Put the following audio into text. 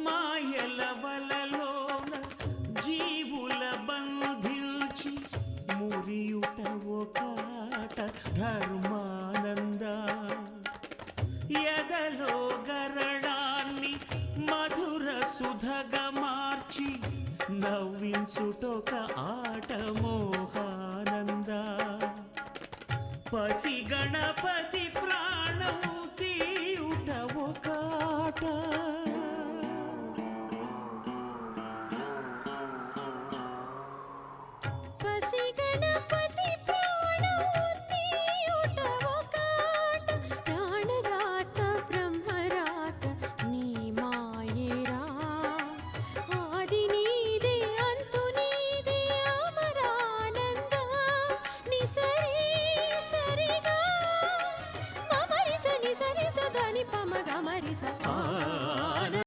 మాయల వలలోన జీవుల బంధించి మురియుట ఒకాట ధర్మానంద ఎదలో గరడాన్ని మధుర సుధగా మార్చి నవ్వించుటొక ఆట మోహానంద పసి గణపతి ప్రాణం